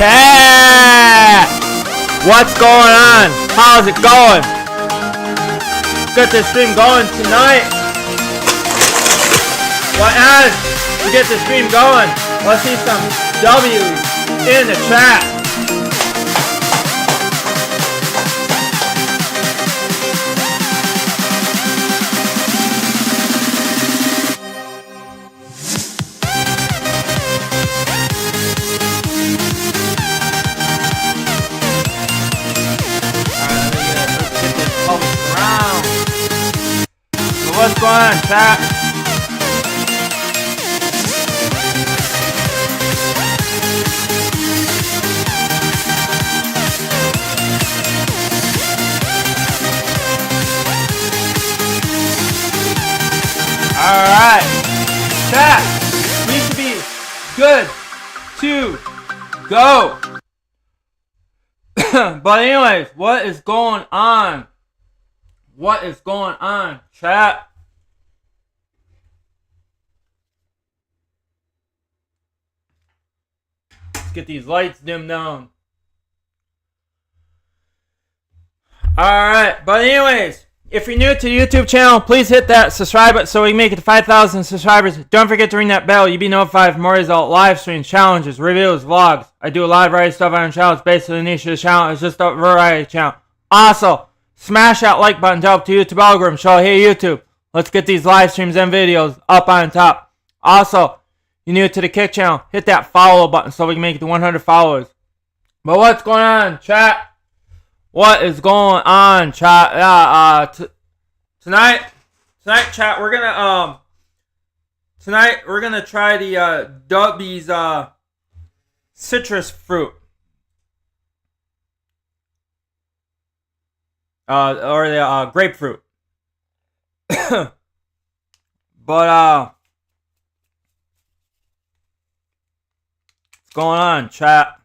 Chat! What's going on? How's it going? Get this stream going tonight. What else? We get the stream going. Let's see some W's in the chat. What's going on, chat? Alright. Chat. We should be good to go. But anyways, what is going on? What is going on, chat? Let's get these lights dimmed down. Alright, but anyways, if you're new to the YouTube channel, please hit that subscribe button so we can make it to 5,000 subscribers. Don't forget to ring that bell. You'll be notified for more result live streams, challenges, reviews, vlogs. I do a lot of variety stuff on the channel. It's basically the niche of the channel. It's just a variety channel. Also, smash that like button to help the YouTube algorithm show, hey YouTube, let's get these live streams and videos up on top. Also, you're new to the Kick channel, hit that follow button so we can make it to 100 followers. But what's going on, chat? What is going on, chat? Tonight, chat, we're gonna try the Dubby's citrus fruit. Or the grapefruit. But what's going on, chat?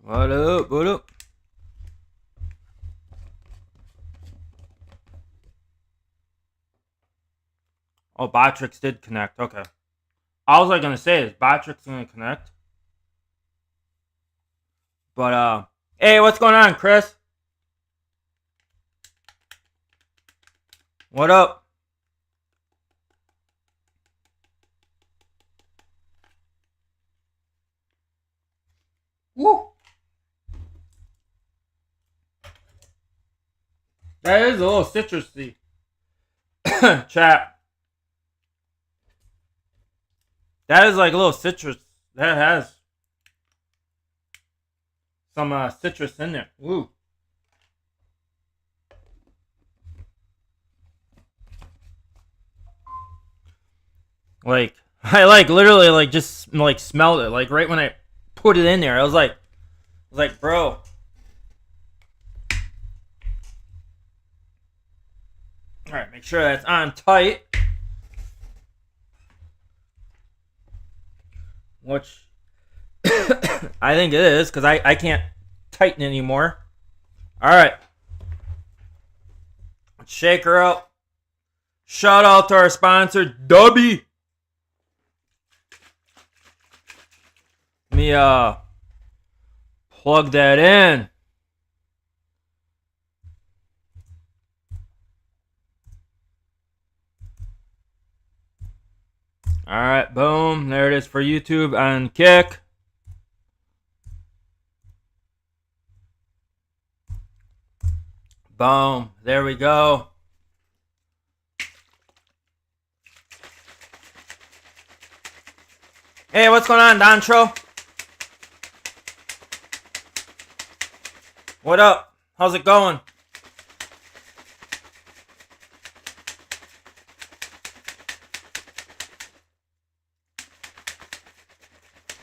What up? What up? Oh, Botrix did connect. Okay. I was like gonna say, is Botrix gonna connect? But hey, what's going on, Chris? What up? Woo! That is a little citrusy. Chat. That is like a little citrus. That has some citrus in there. Ooh. Like, I like literally like just like smelled it. Like right when I put it in there, I was like, bro. Alright, make sure that's on tight. Which I think it is, because I can't tighten anymore. Alright. Let's shake her up. Shout out to our sponsor, Dubby. Let me plug that in. Alright, boom. There it is for YouTube and Kick. Boom. There we go. Hey, what's going on, Dontro? What up? How's it going?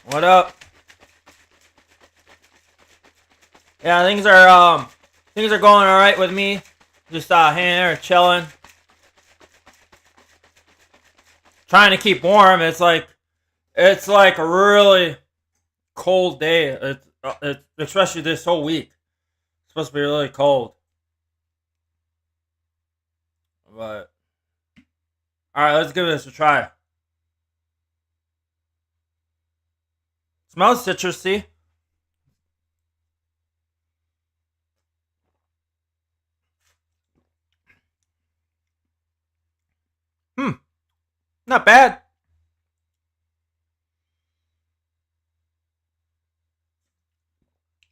What up? Yeah, things are going all right with me. Just hanging there, chilling, trying to keep warm. It's like It's like a really cold day. It's especially this whole week. It's supposed to be really cold. But all right, let's give this a try. Smells citrusy. Hmm, not bad.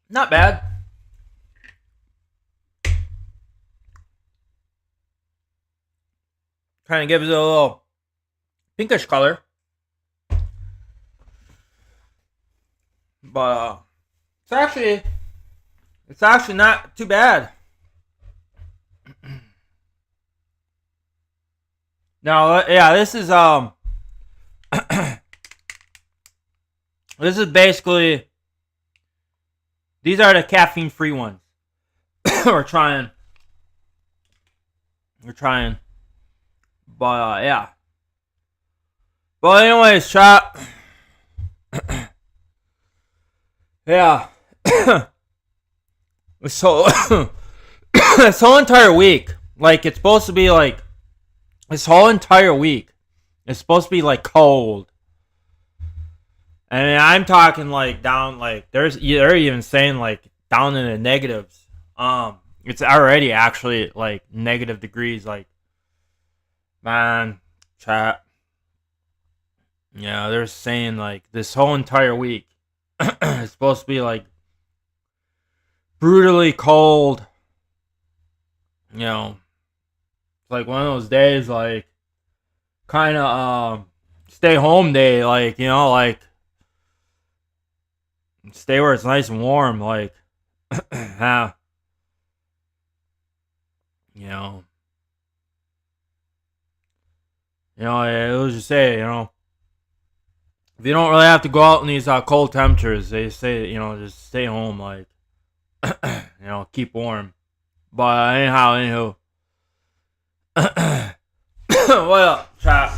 Not bad. Kind of gives it a little pinkish color. But it's actually it's actually not too bad. Now, yeah, this is basically these are the caffeine free ones. we're trying. We're trying. But yeah. But anyways, chat. Yeah. So this whole entire week, like it's supposed to be like this whole entire week, it's supposed to be like cold. I mean, I'm talking like down, like they're even saying like down in the negatives. It's already actually like negative degrees. Like, man, chat. Yeah, they're saying like this whole entire week it's supposed to be like brutally cold. You know, it's like one of those days, like kind of stay home day, like like stay where it's nice and warm, like yeah, you know, it was just say, if you don't really have to go out in these cold temperatures, they say, just stay home, like keep warm. But anyhow, what up, chat?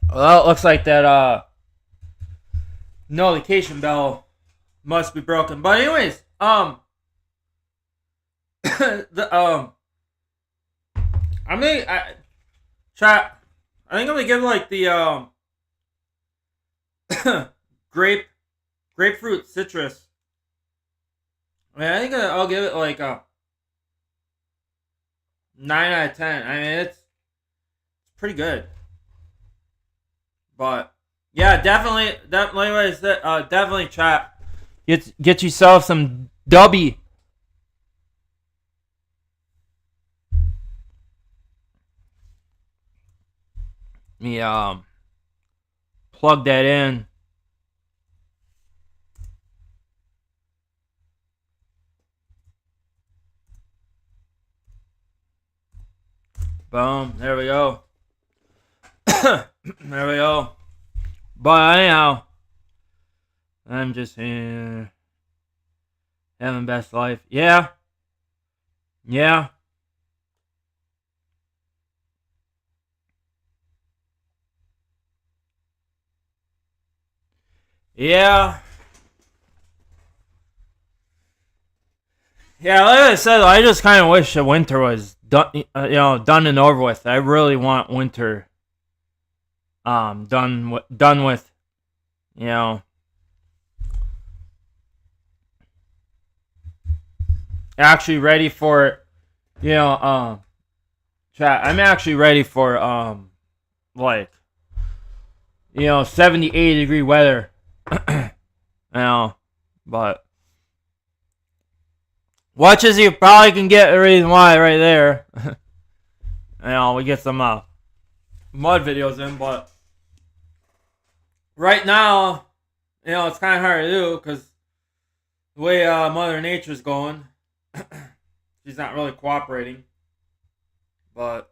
Well, it looks like that notification bell must be broken. But anyways, the chat. I think I'm gonna give like the grapefruit citrus. I mean, I think I'll give it like a 9 out of 10. I mean, it's pretty good. But yeah, definitely chat. Get yourself some dubby. Me plug that in. Boom. There we go. There we go. But anyhow, I'm just here having best life. Yeah. Yeah. Yeah. Yeah, like I said, I just kind of wish the winter was done, done and over with. I really want winter, done with, you know, actually ready for, chat. I'm actually ready for, like, 78 degree weather, but watch as you probably can get the reason why right there. We get some mud videos in, but right now, it's kind of hard to do because the way Mother Nature's going, she's not really cooperating. But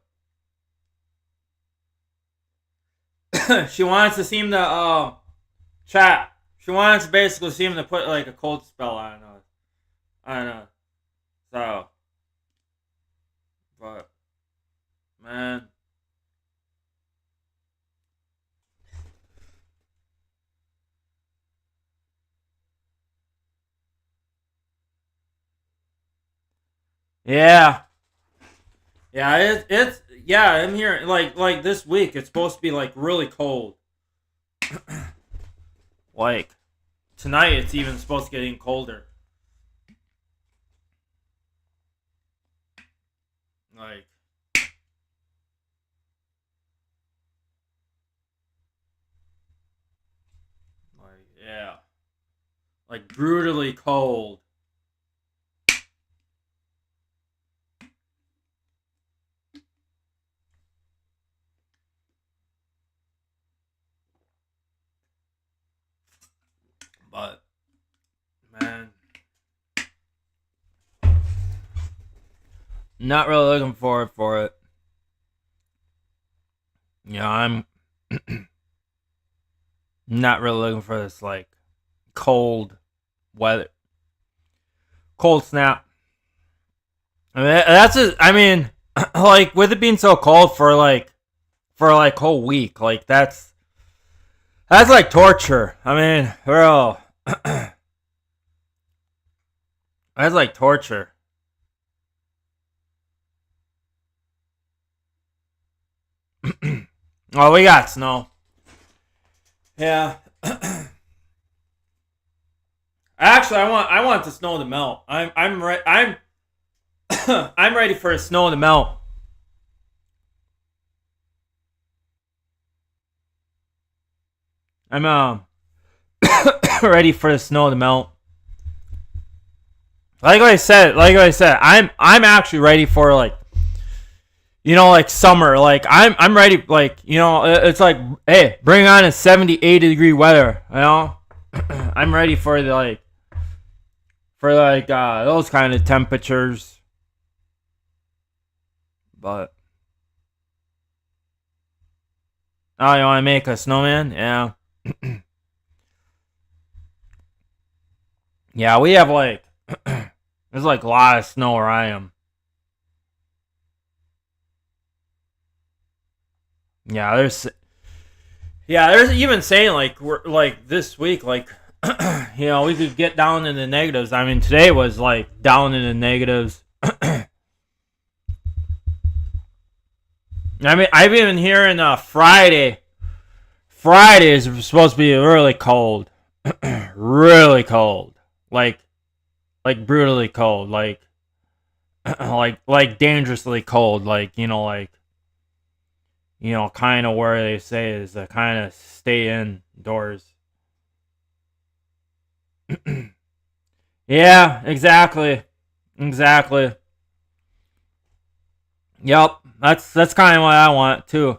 she wants to seem to chat. She wants to basically seem to put like a cold spell on us. I don't know. So, but man, Yeah. Yeah, it's yeah, I'm here like this week it's supposed to be like really cold. Like tonight it's even supposed to get even colder. Like yeah. Like brutally cold. But man, not really looking forward for it. I'm not really looking for this like cold weather, cold snap. I mean, that's a, I mean, like with it being so cold for like whole week, like that's like torture. I mean, bro, that's like torture. Oh, we got snow. Yeah. Actually, I want the snow to melt. I'm I'm ready for the snow to melt. I'm ready for the snow to melt. Like I said, I'm actually ready for like like summer. Like I'm ready. Like it's like hey, bring on a 70-80 degree weather. I'm ready for those kind of temperatures. But oh, you want to make a snowman? Yeah. Yeah, we have like there's like a lot of snow where I am. Yeah, there's even saying like we're like this week like we could get down in the negatives. I mean today was like down in the negatives. I mean I've been hearing Friday is supposed to be really cold. Really cold. Like brutally cold, like like dangerously cold, like kind of where they say is to kind of stay indoors. Yeah, exactly. Yep, that's kind of what I want too.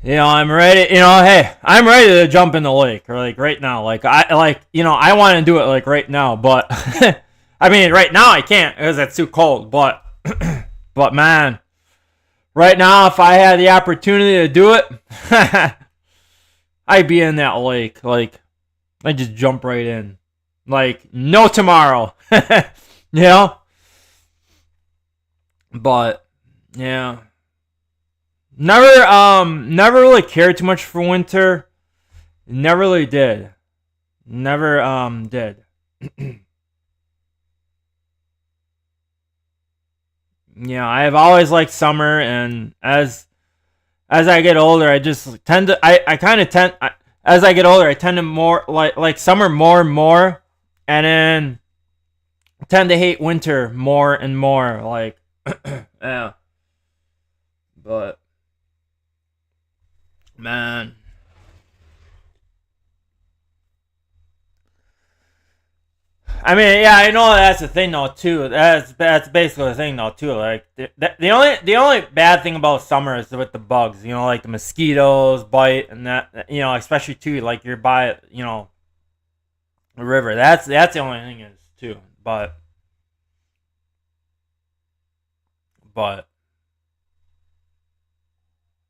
I'm ready. Hey, I'm ready to jump in the lake, or like right now. I want to do it like right now, but I mean, right now I can't because it's too cold. But but man, right now if I had the opportunity to do it, I'd be in that lake. Like I just jump right in, like no tomorrow. you know. But yeah. Never really cared too much for winter. Never really did. Never did. I've always liked summer, and as I get older, I just tend to I kind of tend as I get older, I tend to more like summer more and more, and then tend to hate winter more and more. Like yeah, but man. I mean, yeah, I know that's the thing though too. That's basically the thing though too. Like the only bad thing about summer is with the bugs. Like the mosquitoes bite and that. Especially too like you're by the river. That's the only thing is too. But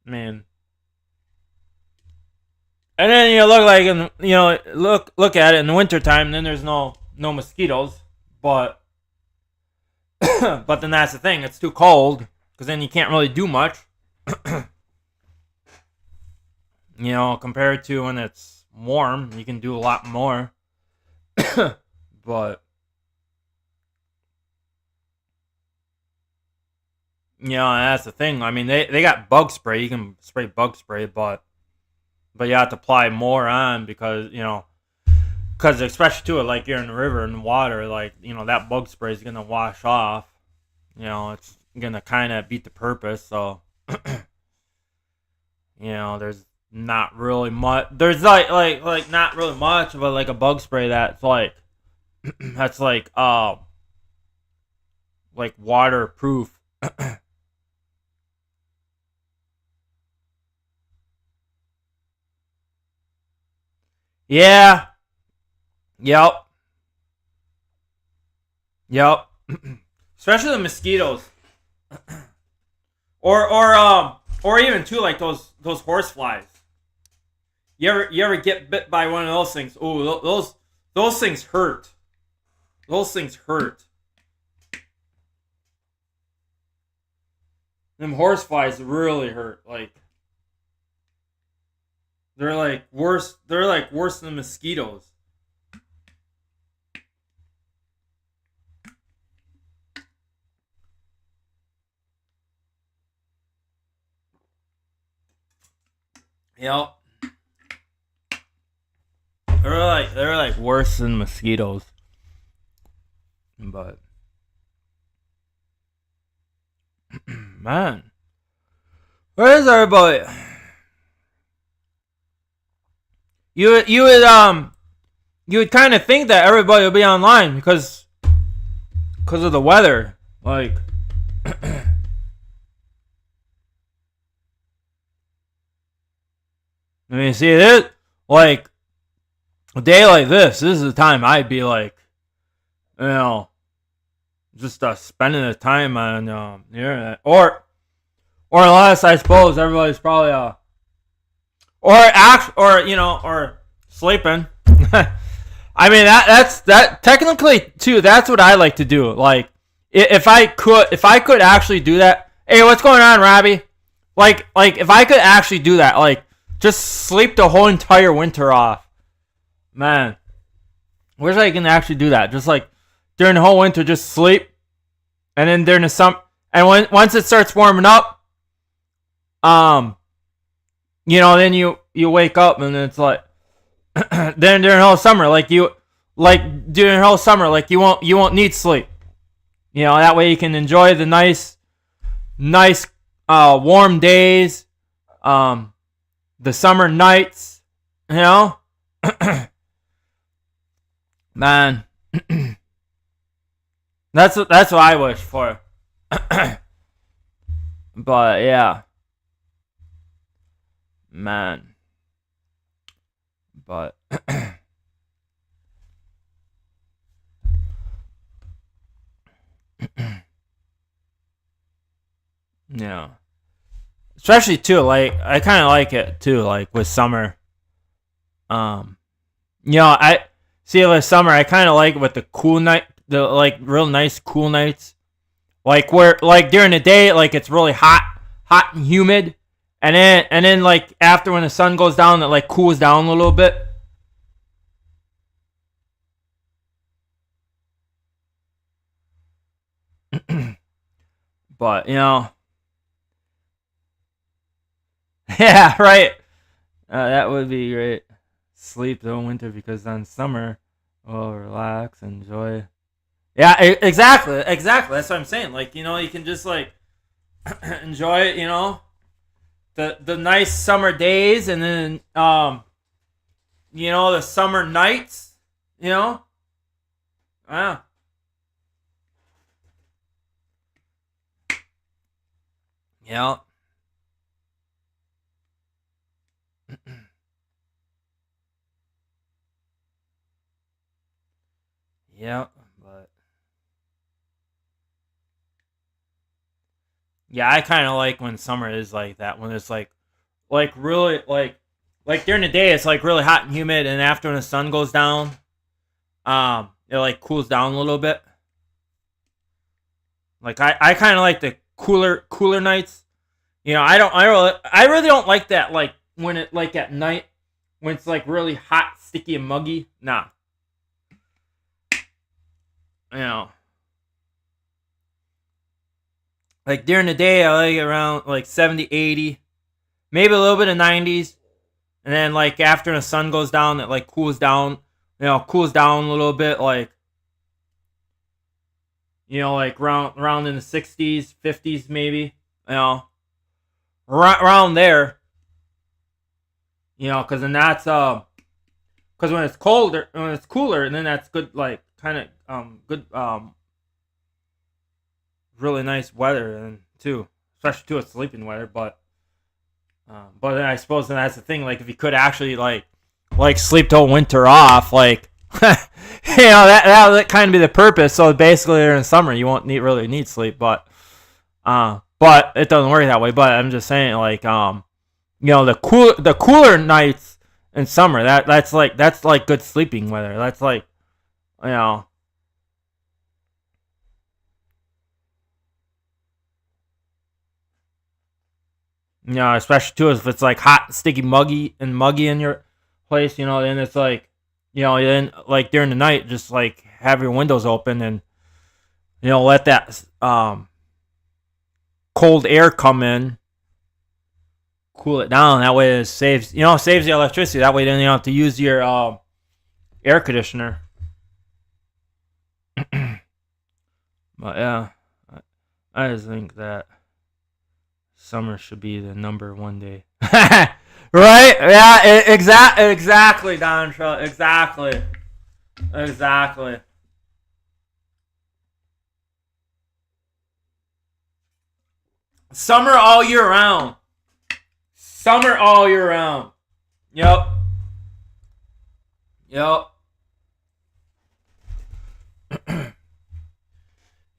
man, and then look at it in the wintertime. And then there's no mosquitoes, but but then that's the thing. It's too cold because then you can't really do much. Compared to when it's warm, you can do a lot more. but You know, and that's the thing. I mean, they got bug spray. You can spray bug spray, but you have to apply more on because because especially too, like you're in the river and the water, like that bug spray is gonna wash off. It's gonna kind of beat the purpose. So there's not really much. There's like not really much of like a bug spray that's like that's like waterproof. Yeah. Yep. Yep. Especially the mosquitoes. Or even too like those horse flies. You ever get bit by one of those things? Oh, those things hurt. Those things hurt. Them horse flies really hurt. Like they're like worse. They're like worse than mosquitoes. Yep. They're like worse than mosquitoes. But man, where is everybody? You would kind of think that everybody would be online because of the weather. Like I mean, see it like a day like this. This is the time I'd be like, just spending the time on the internet, or unless I suppose everybody's probably or sleeping. I mean that technically too. That's what I like to do. Like if I could actually do that. Hey, what's going on, Robbie? Like if I could actually do that, like just sleep the whole entire winter off, man. Wish I can actually do that. Just like during the whole winter, just sleep, and then during the summer, and once it starts warming up, then you wake up and it's like, then during the whole summer, during the whole summer, like you won't need sleep. That way you can enjoy the nice warm days, the summer nights, man. That's what I wish for. But yeah, man. But yeah, especially too. Like I kind of like it too. Like with summer, I see with summer. I kind of like it with the cool night, the like real nice cool nights. Like where like during the day, like it's really hot and humid, and then like after when the sun goes down, it like cools down a little bit. But yeah, right. That would be great. Sleep the winter because on summer, oh, relax, enjoy. Yeah, exactly. That's what I'm saying. Like you can just like enjoy it. The nice summer days, and then the summer nights. Yeah. Yeah. Yeah, but yeah, I kind of like when summer is like that. When it's like really like during the day, it's like really hot and humid, and after when the sun goes down, it like cools down a little bit. Like I kind of like the cooler nights. I really don't like that. Like when it like at night when it's like really hot, sticky, and muggy. Nah. You know. Like during the day, I like it around like 70, 80, maybe a little bit of 90s. And then like after the sun goes down, it like cools down, cools down a little bit, like, like around in the 60s, 50s maybe, around there, because then that's because when it's cooler, and then that's good, like kind of good, really nice weather, and too, especially too, it's sleeping weather, but then I suppose that's the thing, like if you could actually like sleep till winter off, like that would kind of be the purpose. So basically, during summer, you won't really need sleep, but it doesn't work that way. But I'm just saying, like the cooler nights in summer, that's like good sleeping weather. That's like especially too if it's like hot, sticky, muggy in your place, then it's like, then like during the night, just like have your windows open and let that cold air come in, cool it down. That way it saves the electricity. That way then you don't have to use your air conditioner. But yeah, I just think that summer should be the number one day. Right? Yeah, exactly, Don Trump. Exactly. Summer all year round. Yep.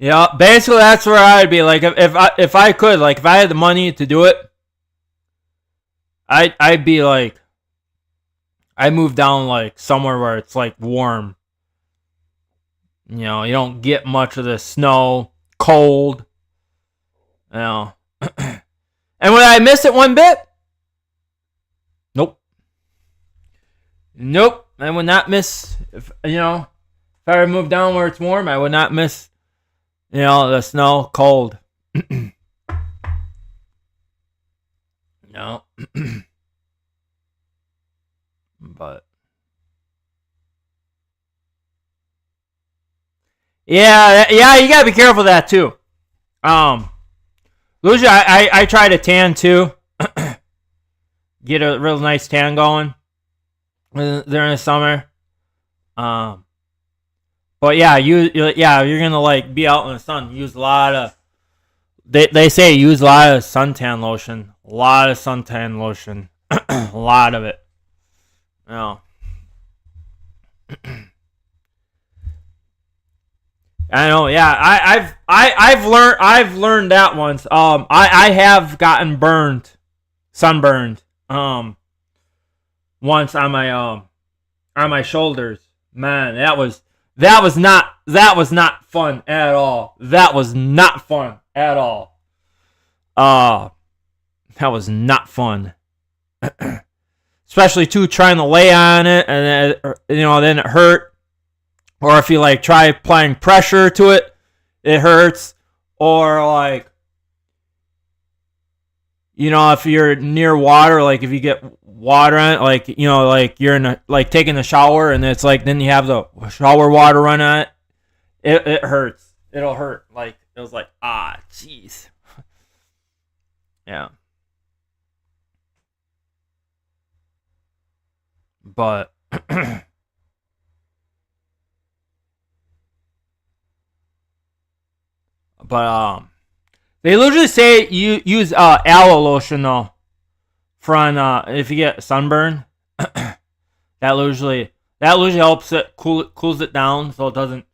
Yeah, basically that's where I'd be. Like if I could, like if I had the money to do it, I'd be like, I'd move down like somewhere where it's like warm. You don't get much of the snow, cold. And would I miss it one bit? Nope. I would not miss if I were to move down where it's warm, I would not miss the snow, cold. No. But yeah, you gotta be careful of that too. Usually I try to tan too. Get a real nice tan going during the summer. But yeah, you're gonna like be out in the sun. Use a lot of. They say use a lot of suntan lotion. A lot of suntan lotion. A lot of it. I know. Yeah, I've learned that once. I have gotten sunburned. Once on my shoulders. Man, that was not fun at all. That was not fun at all. That was not fun. Especially too trying to lay on it, and then it hurt. Or if you like try applying pressure to it, it hurts. Or like, if you're near water, like if you get water on it, like like you're in like taking a shower, and it's like then you have the shower water run on it. It hurts. It'll hurt. Like it was like jeez. Yeah. But they literally say you use aloe lotion though for if you get sunburn. that usually helps it cools it down so it doesn't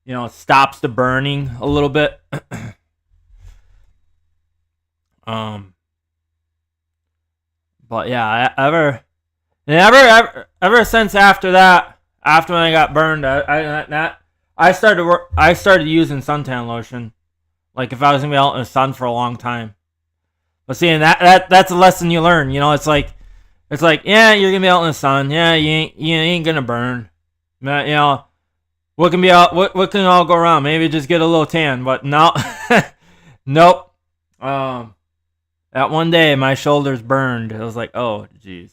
it stops the burning a little bit. But yeah, ever since after when I got burned, I started using suntan lotion, like if I was gonna be out in the sun for a long time. But see, that's a lesson you learn. It's like yeah, you're gonna be out in the sun. Yeah, you ain't gonna burn. what can be all, what can all go wrong? Maybe just get a little tan, but no, nope. That one day my shoulders burned. I was like, oh, jeez.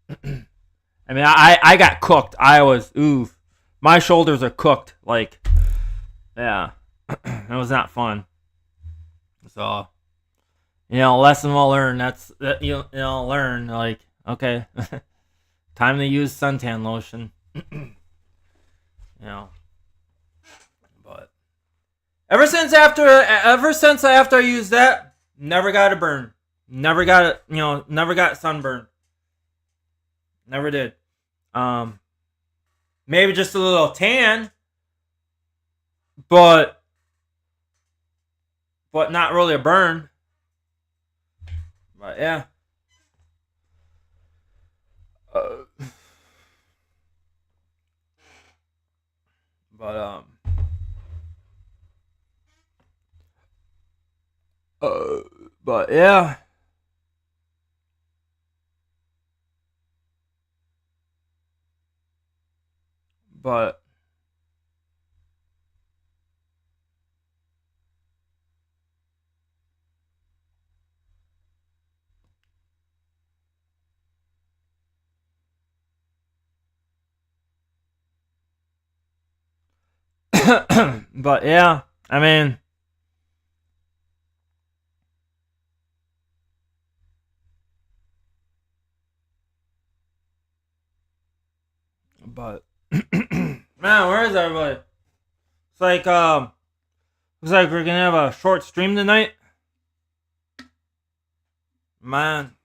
I mean, I got cooked. I was, oof. My shoulders are cooked. Like, yeah. It was not fun. So, lesson well learned. That's, that learn, like, okay. Time to use suntan lotion. But ever since after I used that, never got a burn. Never got it, never got sunburn. Never did. Maybe just a little tan, but not really a burn. But yeah. But yeah. But but yeah, I mean, but man, where is everybody? It's like looks like we're gonna have a short stream tonight. Man.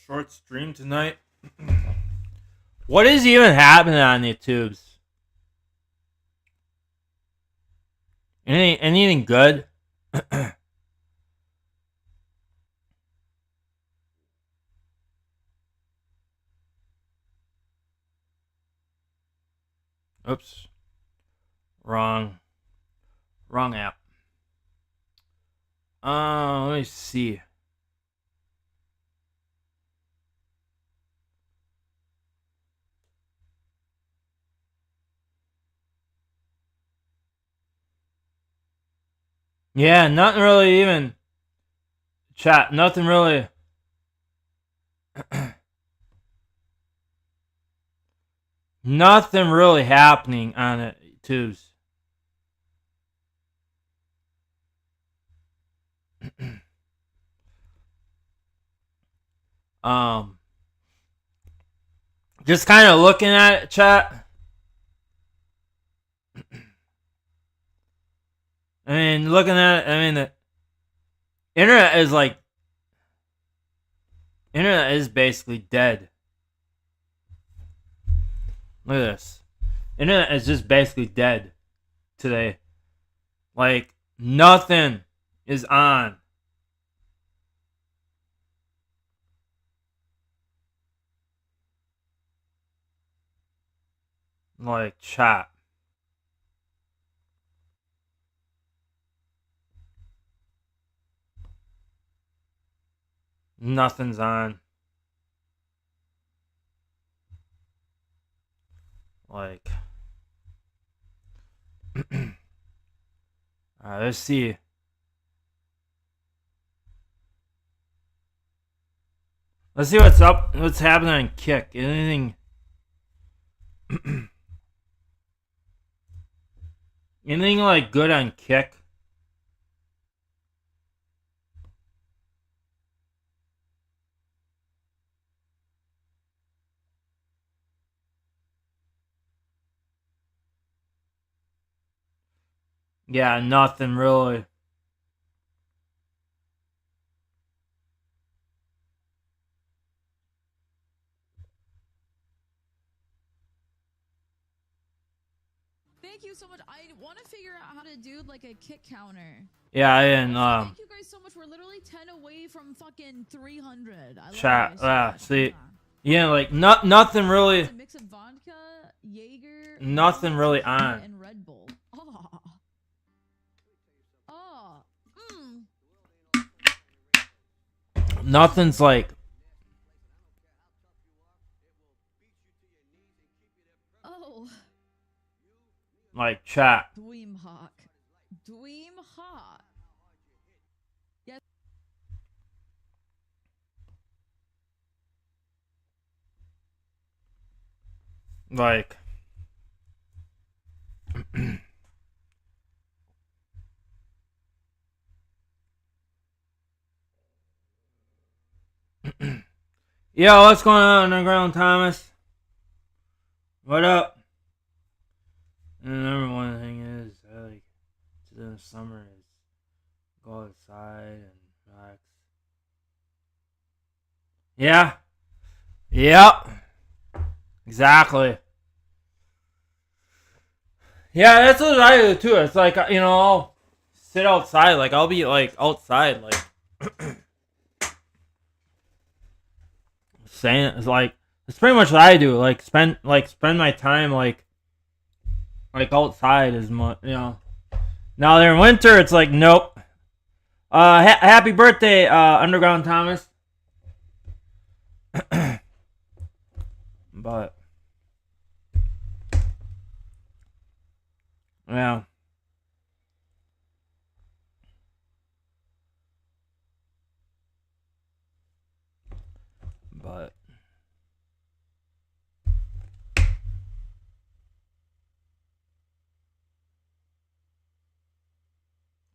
Short stream tonight. What is even happening on the tubes? Anything good? Oops. Wrong app. Let me see. Yeah, nothing really even. Chat, nothing really. Nothing really happening on it tubes. Just kind of looking at it, chat. I mean, looking at it, I mean, the internet is basically dead. Look at this. Internet is just basically dead today. Like, nothing is on. Like, chat. Nothing's on. Like, alright, let's see. Let's see what's up. What's happening on Kick? Anything? Anything like good on Kick? Yeah, nothing really. Thank you so much. I want to figure out how to do like a kick counter. Yeah, and thank you guys so much. We're literally 10 away from fucking 300. Chat. See, yeah, like nothing really. It's a mix of vodka, Jaeger, nothing really on. And Red Bull. nothing's like Oh, chat. Dweem Hawk. Dweem Hawk. Yes. Like yo, what's going on underground, Thomas? What up? And number one thing is like in the summer is go outside and relax. Yeah. Yep. Exactly. Yeah, that's what I do too. It's like, you know, I'll sit outside. Like, I'll be like outside, like saying it's like it's pretty much what I do. Like spend my time like outside as much, you know. Now they're in winter, it's like nope. Happy birthday, Underground Thomas. But yeah. But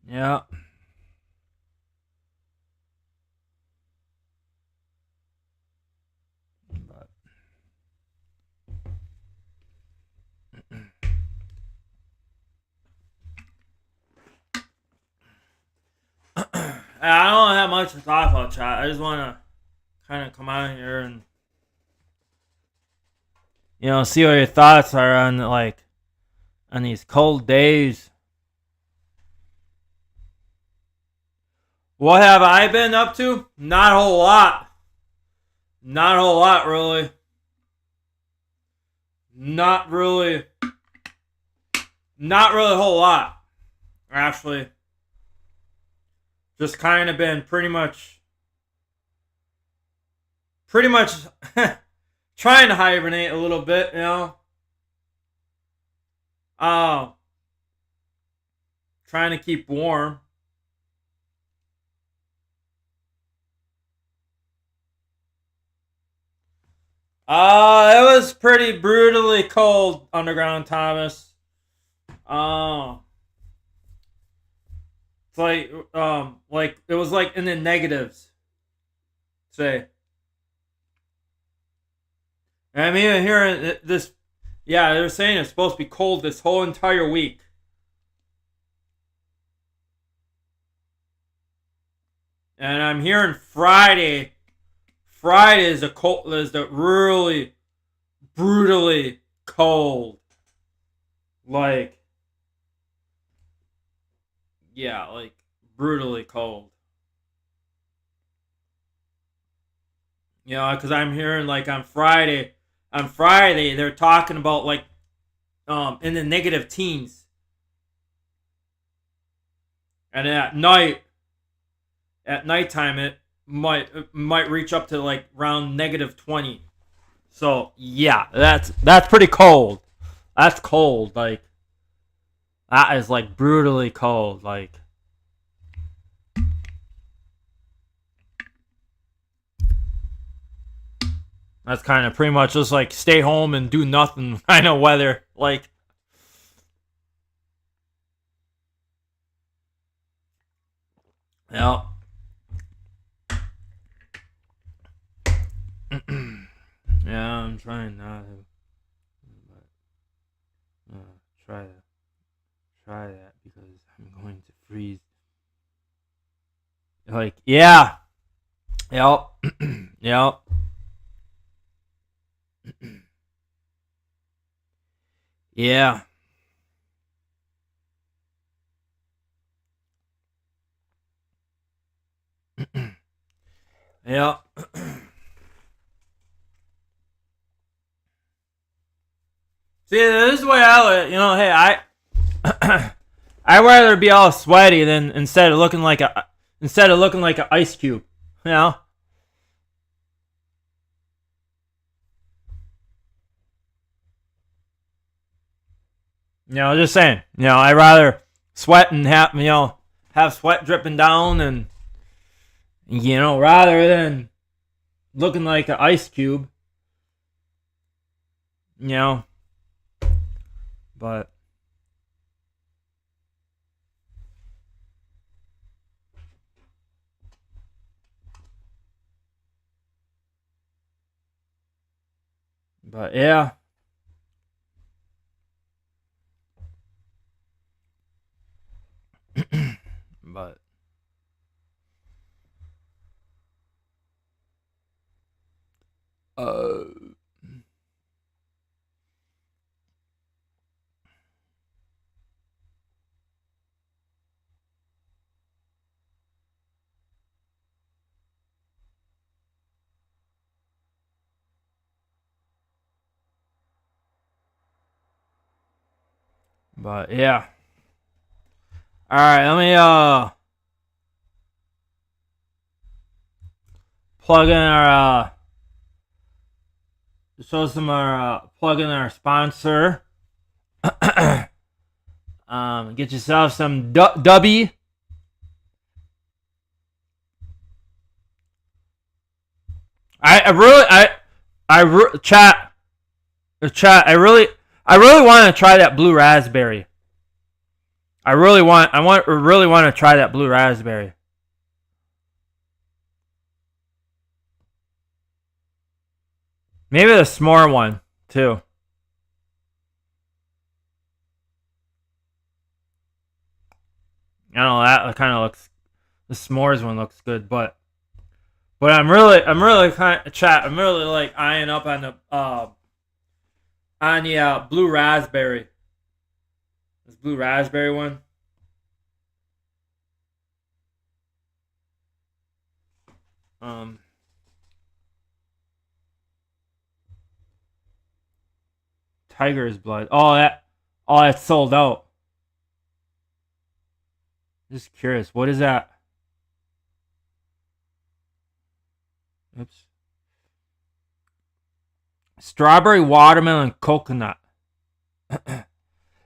yeah. But I don't have much to talk about, chat. I just want to kind of come out here and, you know, see what your thoughts are on like on these cold days. What have I been up to? Not a whole lot. Not a whole lot, really. Not really a whole lot, actually. Just kind of been pretty much trying to hibernate a little bit, you know. Trying to keep warm. It was pretty brutally cold, Underground Thomas. It's like it was like in the negatives. Say. I'm even hearing this. Yeah, they're saying it's supposed to be cold this whole entire week. And I'm hearing Friday. Friday is the really brutally cold. Like, yeah, like brutally cold. You know, because I'm hearing like on Friday they're talking about like in the negative teens, and at nighttime it might reach up to like around -20. So yeah, that's pretty cold. That's cold. Like that is like brutally cold. Like that's kind of pretty much just like stay home and do nothing kind of weather. Like yeah. Yeah, I'm trying not to. But, try that because I'm going to freeze. Like, yeah. Yep. Yep. Yeah. Yep. See, this is the way I, you know, hey, I'd rather be all sweaty than instead of looking like an ice cube, you know? Just saying. I'd rather sweat and have sweat dripping down and, rather than looking like an ice cube. But yeah. But yeah. All right, let me plug in our plug in our sponsor. Get yourself some Dubby. Chat. I really want to try that blue raspberry. I really want to try that blue raspberry. Maybe the s'more one too. I don't know, that kind of looks. The s'mores one looks good, but I'm really kind of chat. I'm really like eyeing up on the blue raspberry. This blue raspberry one. Tiger's blood. That's sold out. Just curious, what is that? Oops. Strawberry, watermelon, coconut.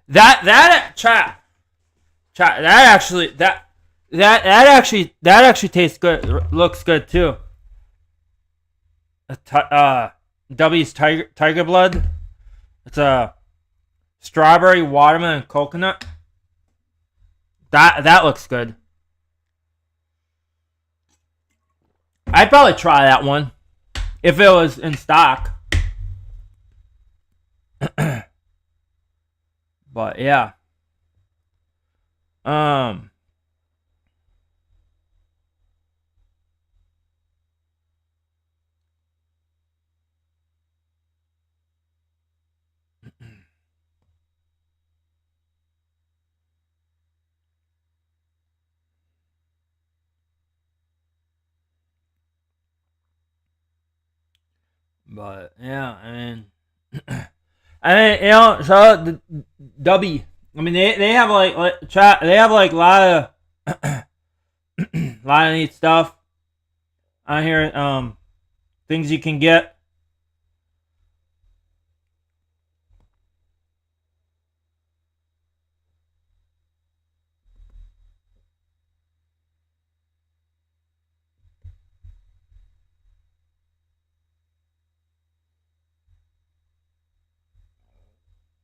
that chat. That actually tastes good. Looks good too. W's tiger blood. It's a strawberry, watermelon, coconut. That looks good. I'd probably try that one if it was in stock. But yeah. But yeah, so the W. I mean, they have like chat. They have like a lot of lot of neat stuff on here. Things you can get.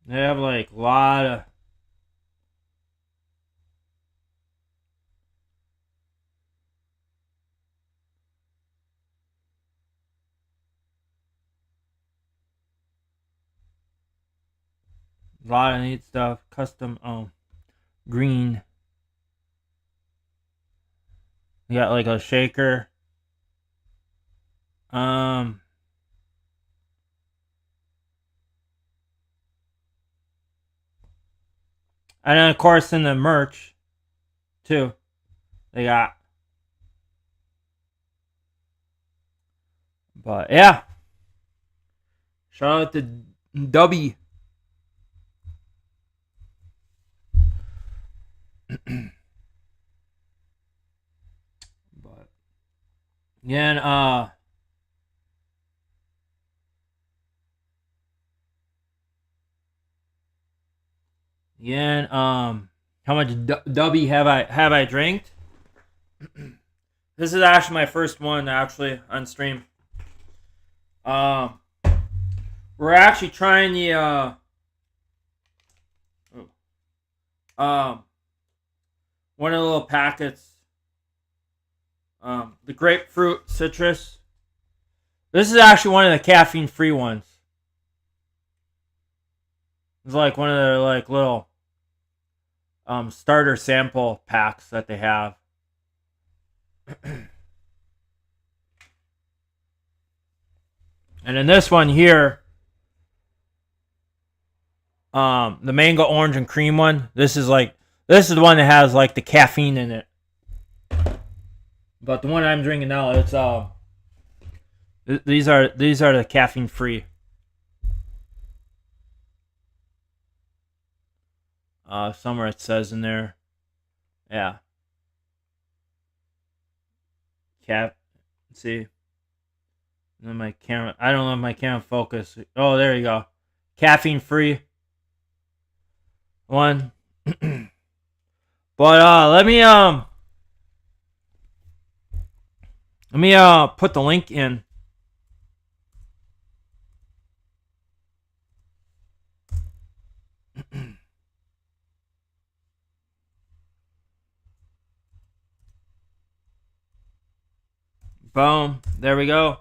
They have like a lot of. A lot of neat stuff. Custom green. You got like a shaker. And then of course in the merch too. They got. But yeah. Shout out to W. But yeah, and Again, how much W have I drank? This is actually my first one actually on stream. We're actually trying the one of the little packets. The grapefruit citrus. This is actually one of the caffeine-free ones. It's like one of their like little starter sample packs that they have. And in this one here, the mango, orange, and cream one. This is the one that has like the caffeine in it. But the one I'm drinking now, it's these are the caffeine free. Somewhere it says in there, yeah. See, and then my camera. I don't know if my camera focus. Oh, there you go. Caffeine free one. But let me put the link in. Boom. There we go.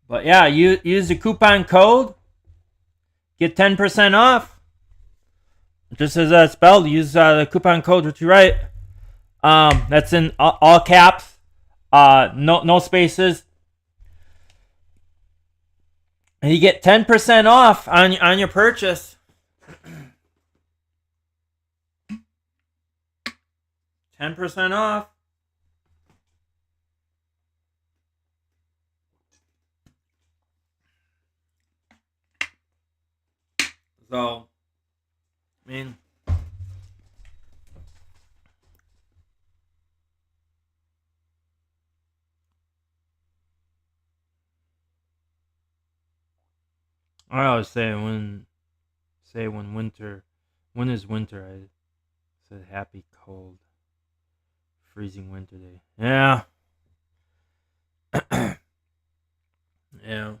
But yeah, you use the coupon code. Get 10% off. Just as that's spelled, use the coupon code RichieReit. That's in all caps. No spaces. And you get 10% off on your purchase. 10% off. So, I mean, I always say when is winter, I said happy cold, freezing winter day. Yeah. Yeah.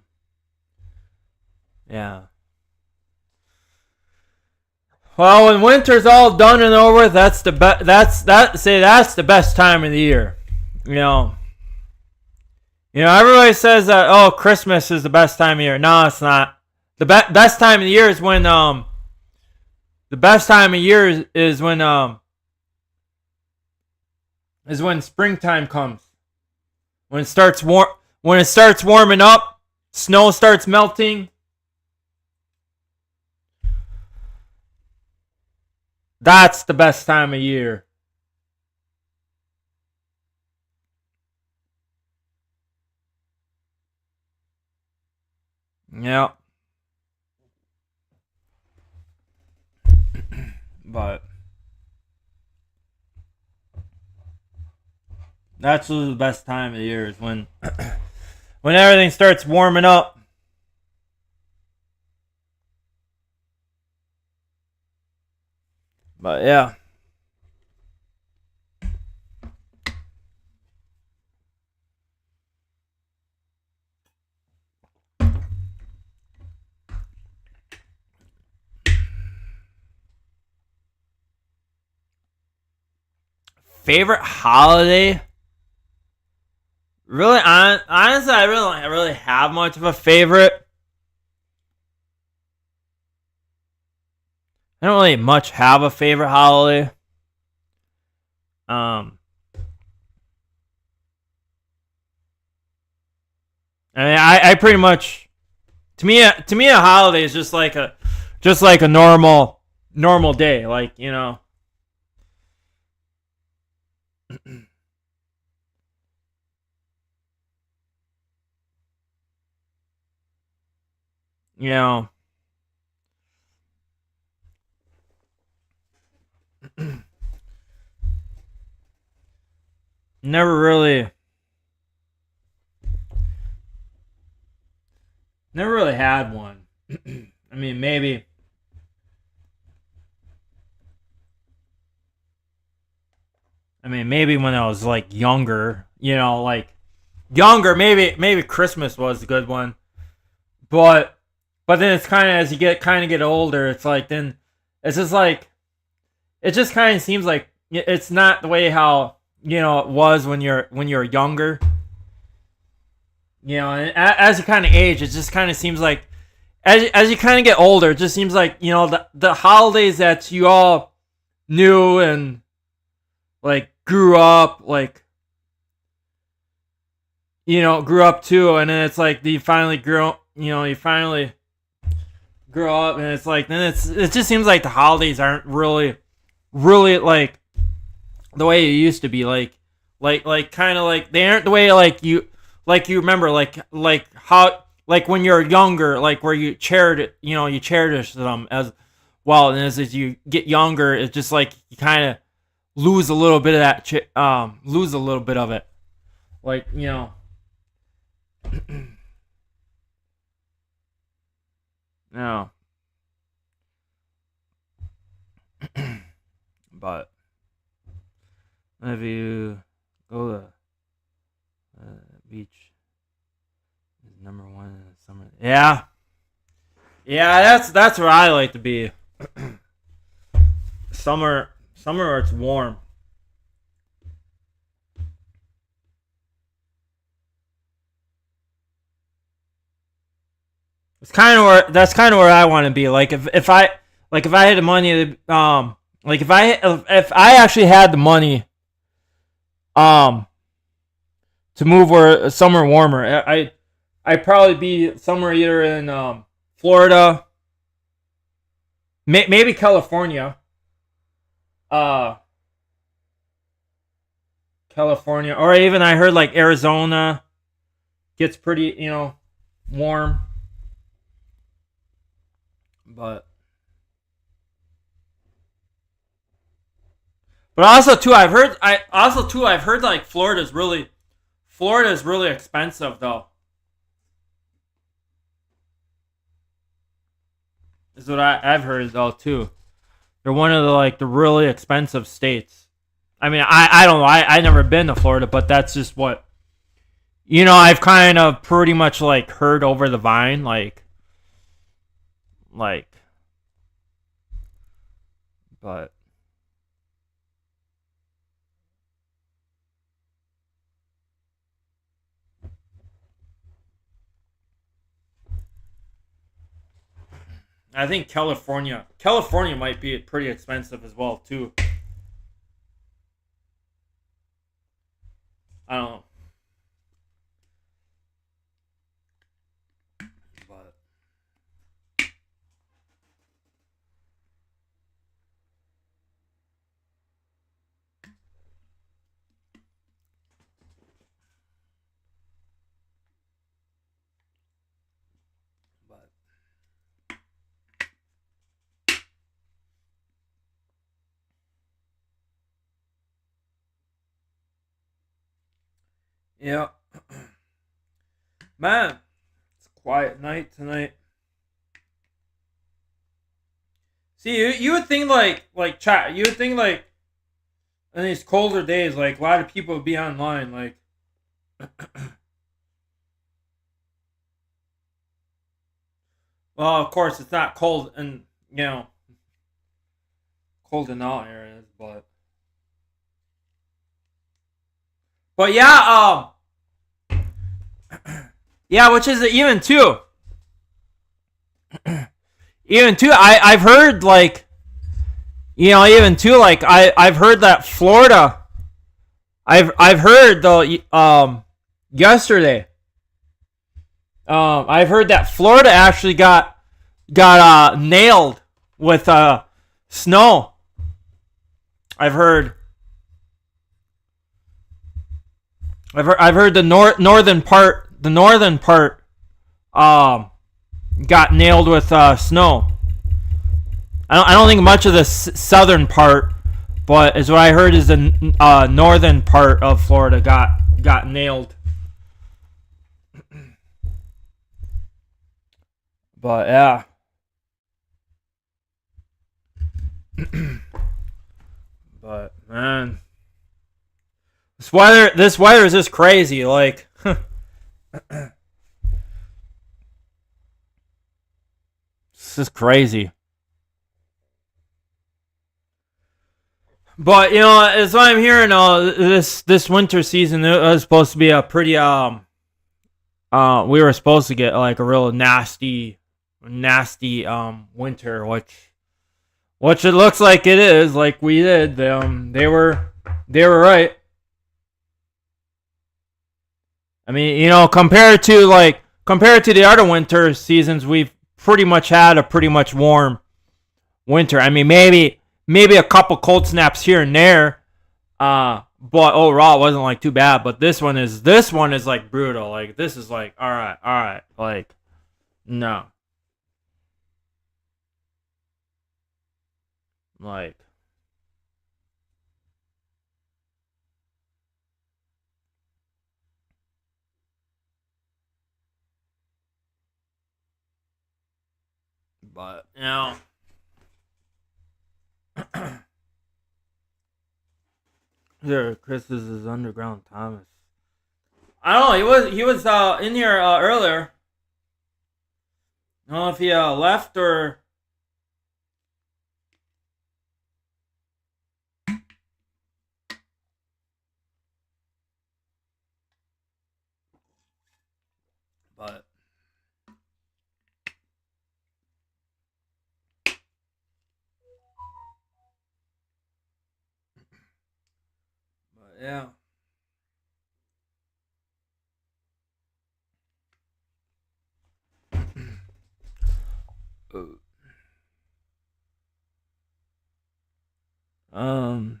Yeah. Well, when winter's all done and over, that's the that's the best time of the year. You know, everybody says that, oh, Christmas is the best time of year. No, it's not. The best time of the year is when when springtime comes. When it starts warming up, snow starts melting. That's the best time of year. Yeah. But that's the best time of the year is when when everything starts warming up. But yeah. Favorite holiday? Really, honestly, I don't really have much of a favorite. I don't really much have a favorite holiday. I mean, I pretty much, to me a holiday is just like a normal day, like, you know. You know. Never really Never really had one. I mean, maybe. Maybe when I was like younger, maybe Christmas was a good one. But then it's kind of as you get older, it's like then it's just like it just kind of seems like it's not the way how it was when you're younger. And as you kind of age, it just kind of seems like as you kind of get older, it just seems like the holidays that you all knew and like grew up to, and then it's like you finally grow up, and it's like then it just seems like the holidays aren't really like the way it used to be, like kind of like they aren't the way you remember, like how like when you're younger, like where you cherish them as well, and as you get younger, it's just like you kind of lose a little bit of that lose a little bit of it, like no. But if you go to beach is number one in the summer. Yeah, that's where I like to be. Summer where it's warm. That's kind of where I want to be. Like if I had the money to like if I actually had the money to move where somewhere warmer, I'd probably be somewhere either in Florida, maybe California. California, or even I heard like Arizona gets pretty, warm. But also too, I've heard like Florida's really expensive though. Is what I've heard though too. They're one of the really expensive states. I mean, I don't know. I never been to Florida, but that's just what I've kind of pretty much like heard over the vine, but I think California might be pretty expensive as well too. I don't know. But yeah. Man, it's a quiet night tonight. See, you would think chat. You would think like in these colder days, like a lot of people would be online. Like, well, of course it's not cold, and cold in all areas, but yeah, yeah, which is even too. Even too, I've heard even too I've heard that Florida. I've heard though yesterday. I've heard that Florida actually got nailed with snow. I've heard the northern part got nailed with snow. I don't think much of the southern part, but is what I heard is the northern part of Florida got nailed. But yeah. But man, this weather is just crazy. Like, it's just crazy. But as I'm hearing, this winter season it was supposed to be a pretty we were supposed to get like a real nasty winter, which it looks like it is. Like we did, they were right. I mean, compared to the other winter seasons, we've pretty much had a pretty much warm winter. I mean, maybe a couple cold snaps here and there. But overall, it wasn't like too bad. But this one is like brutal. Like this is like all right, like no, like but there, Chris is his underground Thomas. I don't know. He was in here earlier. I don't know if he left or. But yeah. Um.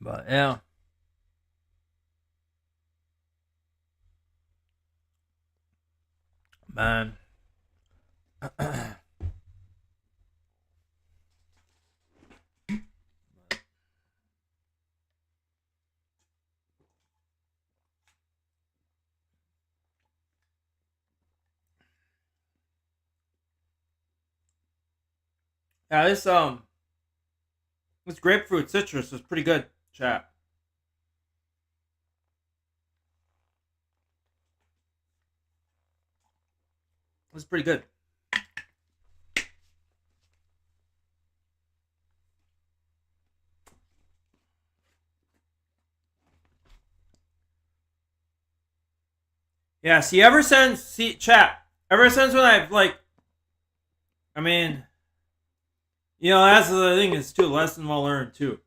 But yeah. Man. Yeah, this grapefruit citrus is pretty good, chat. It's pretty good. Yeah, chat, ever since when I've I mean, that's the thing is too, lesson well learned too.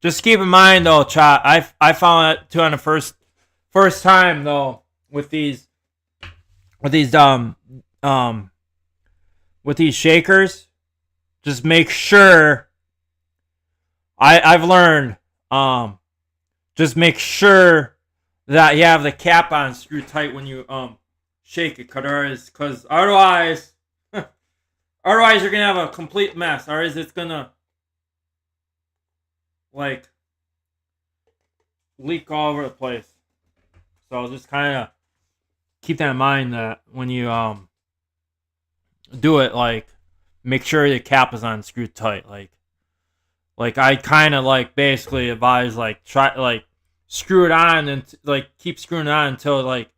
Just keep in mind though, chat, I found it too on the first time though with these with these shakers. Just make sure I've learned just make sure that you have the cap on screwed tight when you shake it, because otherwise you're gonna have a complete mess. Otherwise it's gonna like leak all over the place. So just kind of keep that in mind that when you do it, like make sure the cap is on screwed tight. Like I kind of basically advise try screw it on and keep screwing it on until like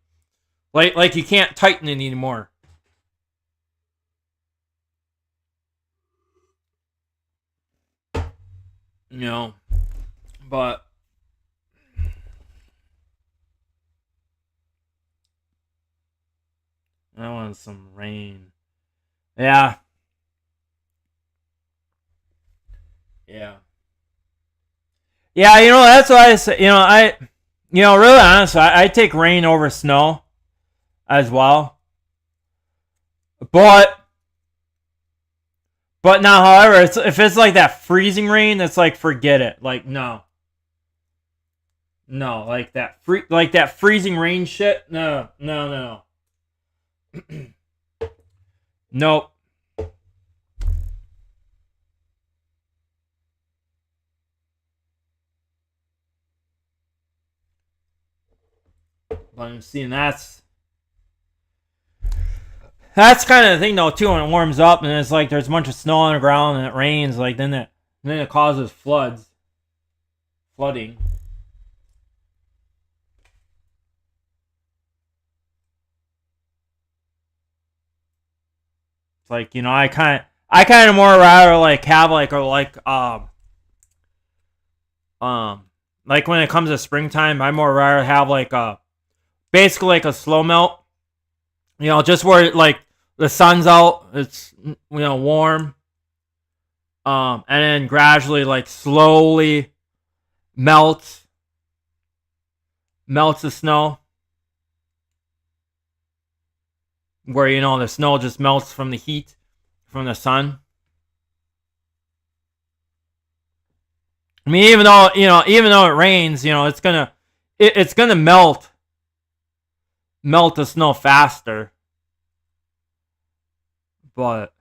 you can't tighten it anymore. But I want some rain. Yeah. Yeah. Yeah, that's why I say, really honestly, I take rain over snow as well. But now, however, if it's like that freezing rain, it's like forget it. Like no, like that freezing rain shit. No. Nope. But I'm seeing that's kind of the thing though too. When it warms up and it's like there's a bunch of snow on the ground and it rains, like then it causes flooding. It's like, you know, I kind of more rather like have like like when it comes to springtime, I more rather have like basically like a slow melt. You know, just where like the sun's out, it's, you know, warm. And then gradually like slowly melts the snow. Where, you know, the snow just melts from the heat from the sun. I mean, even though it rains, you know, it's gonna melt the snow faster. But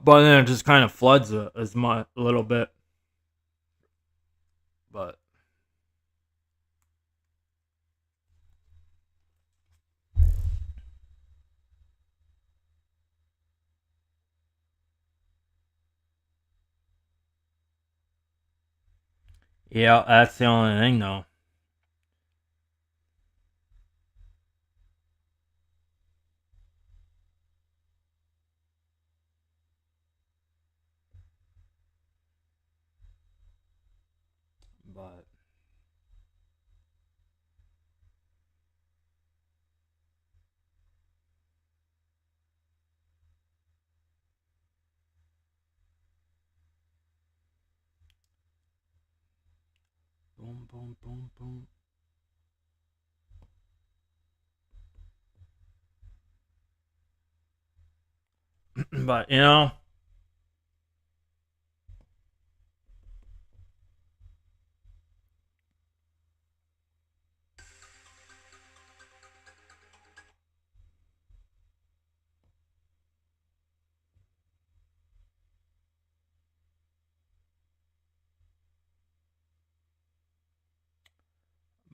then it just kind of floods a little bit. But yeah, that's the only thing though. But boom, boom, boom, boom. But you know,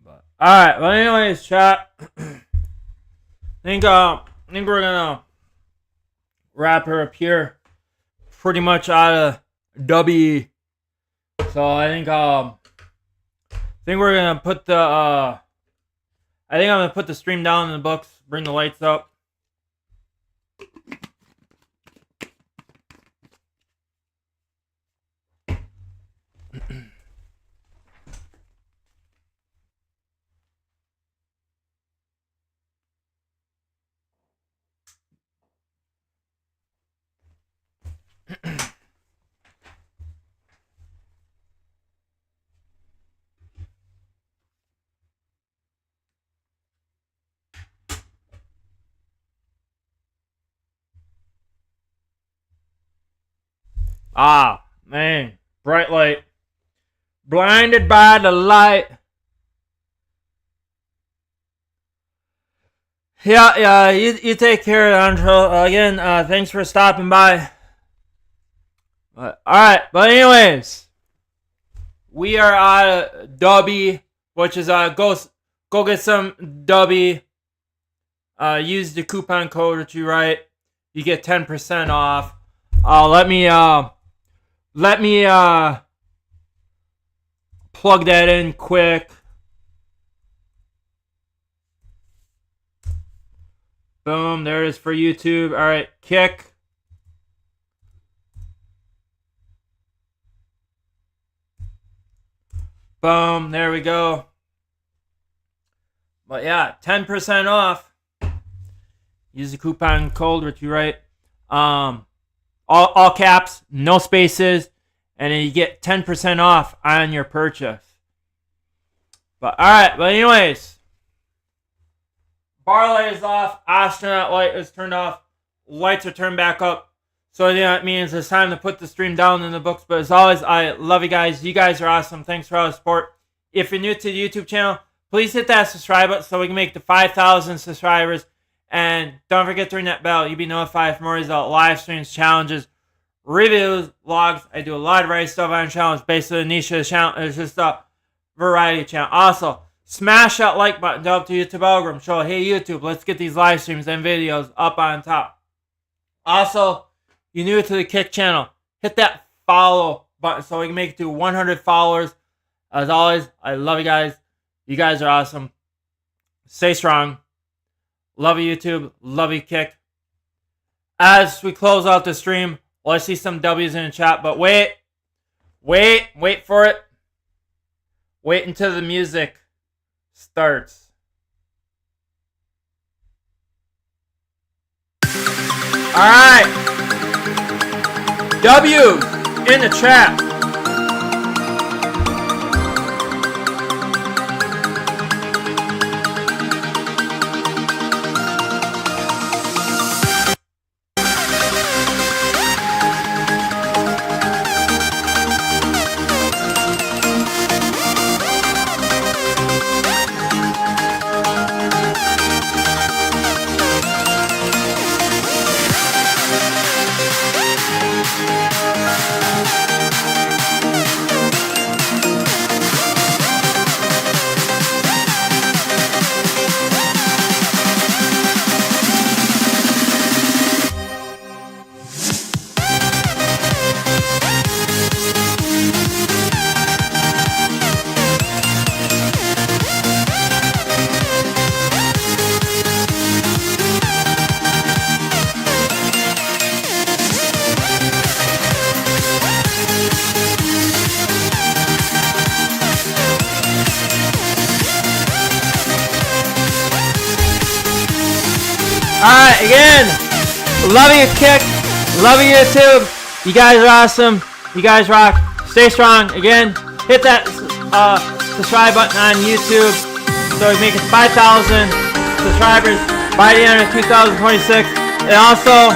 but all right. Well, anyways, chat. I think we're gonna wrap her up here. Pretty much out of W. So I think we're gonna put the I think I'm gonna put the stream down in the books. Bring the lights up. Ah, man, bright light. Blinded by the light. Yeah, you take care, Andrew. Again, thanks for stopping by. Alright, but anyways, we are at Dubby, which is go get some Dubby. Use the coupon code RichieReit. You get 10% off. Let me plug that in quick. Boom, there it is for YouTube. Alright, kick. Boom, there we go. But yeah, 10% off. Use the coupon code RichieReit. All caps, no spaces, and then you get 10% off on your purchase. But alright, but anyways, bar light is off, astronaut light is turned off, lights are turned back up. So yeah, that means it's time to put the stream down in the books. But as always, I love you guys. You guys are awesome. Thanks for all the support. If you're new to the YouTube channel, please hit that subscribe button so we can make the 5,000 subscribers. And don't forget to ring that bell. You'll be notified for more of live streams, challenges, reviews, vlogs. I do a lot of variety stuff on the channel. It's basically the niche of the channel. It's just a variety channel. Also, smash that like button to help the YouTube algorithm show, hey YouTube, let's get these live streams and videos up on top. Also, you're new to the Kick channel, hit that follow button so we can make it to 100 followers. As always, I love you guys. You guys are awesome. Stay strong. Love you, YouTube. Love you, Kick. As we close out the stream, well, I see some W's in the chat, but wait for it. Wait until the music starts. Alright. W's in the chat. Alright, again, love you, Kick. Love you, YouTube. You guys are awesome. You guys rock. Stay strong. Again, hit that subscribe button on YouTube so we make it 5,000 subscribers by the end of 2026. And also,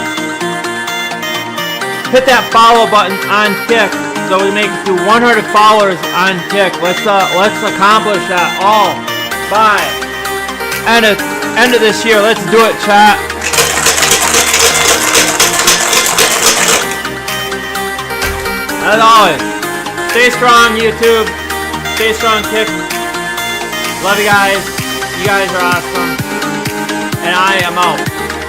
hit that follow button on Kick so we make it to 100 followers on Kick. Let's accomplish that all by end of this year. Let's do it, chat. As always, stay strong, YouTube. Stay strong, Kick. Love you guys. You guys are awesome. And I am out.